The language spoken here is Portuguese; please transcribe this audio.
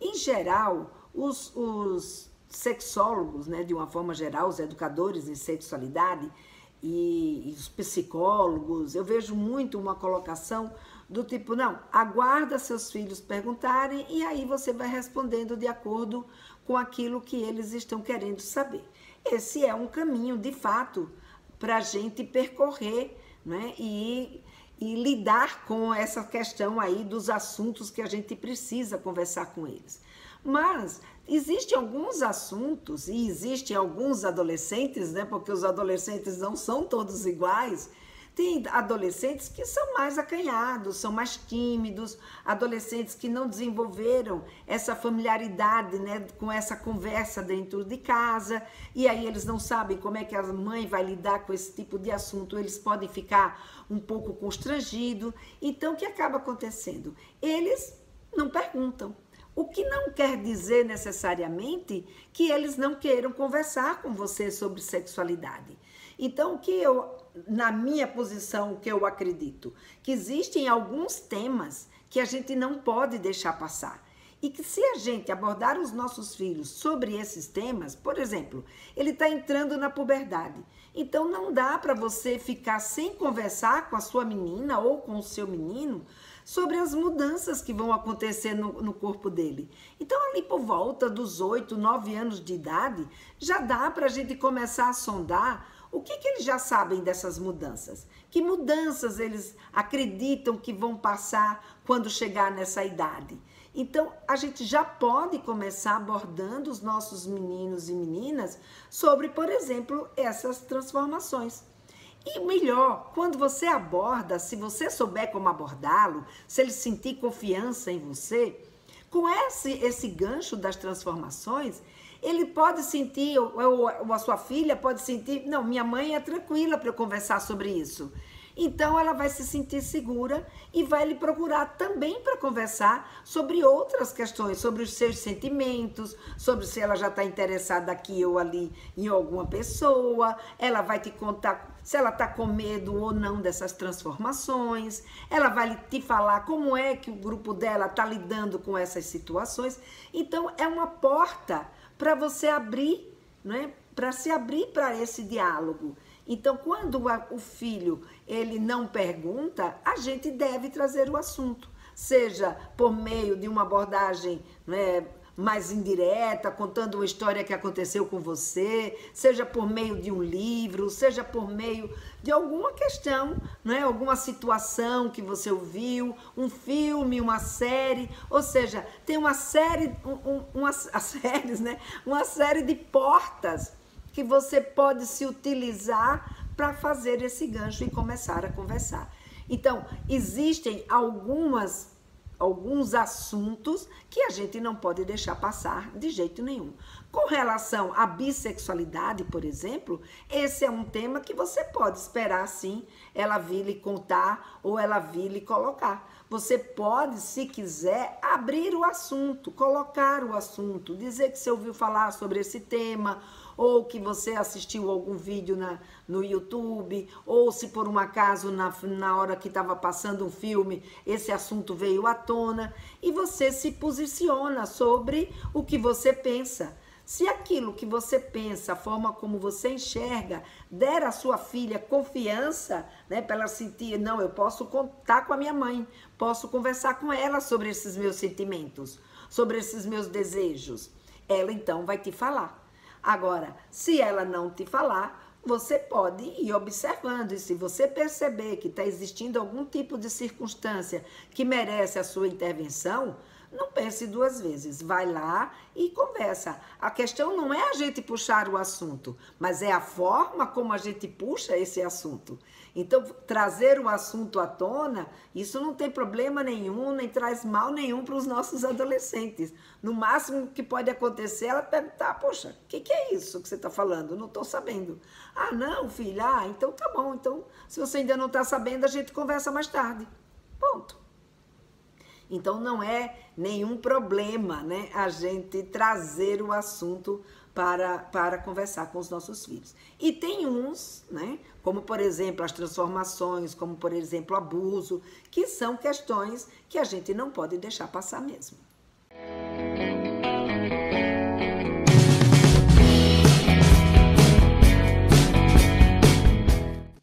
Em geral, os sexólogos, né, de uma forma geral, os educadores em sexualidade e os psicólogos, eu vejo muito uma colocação do tipo, não, aguarda seus filhos perguntarem e aí você vai respondendo de acordo com aquilo que eles estão querendo saber. Esse é um caminho, de fato, para a gente percorrer, né, e lidar com essa questão aí dos assuntos que a gente precisa conversar com eles. Mas existem alguns assuntos e existem alguns adolescentes, né, porque os adolescentes não são todos iguais. Tem adolescentes que são mais acanhados, são mais tímidos, adolescentes que não desenvolveram essa familiaridade, né, com essa conversa dentro de casa, e aí eles não sabem como é que a mãe vai lidar com esse tipo de assunto, eles podem ficar um pouco constrangidos. Então, o que acaba acontecendo? Eles não perguntam. O que não quer dizer necessariamente que eles não queiram conversar com você sobre sexualidade. Então, na minha posição, o que eu acredito? Que existem alguns temas que a gente não pode deixar passar. E que se a gente abordar os nossos filhos sobre esses temas, por exemplo, ele está entrando na puberdade. Então, não dá para você ficar sem conversar com a sua menina ou com o seu menino sobre as mudanças que vão acontecer no corpo dele. Então, ali por volta dos 8, 9 anos de idade, já dá para a gente começar a sondar o que eles já sabem dessas mudanças. Que mudanças eles acreditam que vão passar quando chegar nessa idade. Então, a gente já pode começar abordando os nossos meninos e meninas sobre, por exemplo, essas transformações. E melhor, quando você aborda, se você souber como abordá-lo, se ele sentir confiança em você, com esse gancho das transformações, ele pode sentir, ou a sua filha pode sentir, não, minha mãe é tranquila para eu conversar sobre isso. Então, ela vai se sentir segura e vai lhe procurar também para conversar sobre outras questões, sobre os seus sentimentos, sobre se ela já está interessada aqui ou ali em alguma pessoa. Ela vai te contar se ela está com medo ou não dessas transformações. Ela vai te falar como é que o grupo dela está lidando com essas situações. Então, é uma porta para você abrir, né? Para se abrir para esse diálogo. Então, quando o filho ele não pergunta, a gente deve trazer o assunto, seja por meio de uma abordagem, né, mais indireta, contando uma história que aconteceu com você, seja por meio de um livro, seja por meio de alguma questão, né, alguma situação que você ouviu, um filme, uma série, ou seja, tem uma série, uma série de portas que você pode se utilizar para fazer esse gancho e começar a conversar. Então, existem alguns assuntos que a gente não pode deixar passar de jeito nenhum. Com relação à bissexualidade, por exemplo, esse é um tema que você pode esperar, sim, ela vir lhe contar ou ela vir lhe colocar. Você pode, se quiser, abrir o assunto, colocar o assunto, dizer que você ouviu falar sobre esse tema, ou que você assistiu algum vídeo no YouTube, ou se por um acaso na hora que estava passando um filme, esse assunto veio à tona, e você se posiciona sobre o que você pensa. Se aquilo que você pensa, a forma como você enxerga, der à sua filha confiança, né, para ela sentir, não, eu posso contar com a minha mãe, posso conversar com ela sobre esses meus sentimentos, sobre esses meus desejos, ela então vai te falar. Agora, se ela não te falar, você pode ir observando, e se você perceber que está existindo algum tipo de circunstância que merece a sua intervenção, não pense duas vezes, vai lá e conversa. A questão não é a gente puxar o assunto, mas é a forma como a gente puxa esse assunto. Então, trazer o assunto à tona, isso não tem problema nenhum, nem traz mal nenhum para os nossos adolescentes. No máximo que pode acontecer, ela perguntar, poxa, o que é isso que você está falando? Não estou sabendo. Ah, não, filha, então tá bom. Então, se você ainda não está sabendo, a gente conversa mais tarde. Ponto. Então, não é nenhum problema, né, a gente trazer o assunto para conversar com os nossos filhos. E tem uns, né, como por exemplo as transformações, como por exemplo o abuso, que são questões que a gente não pode deixar passar mesmo.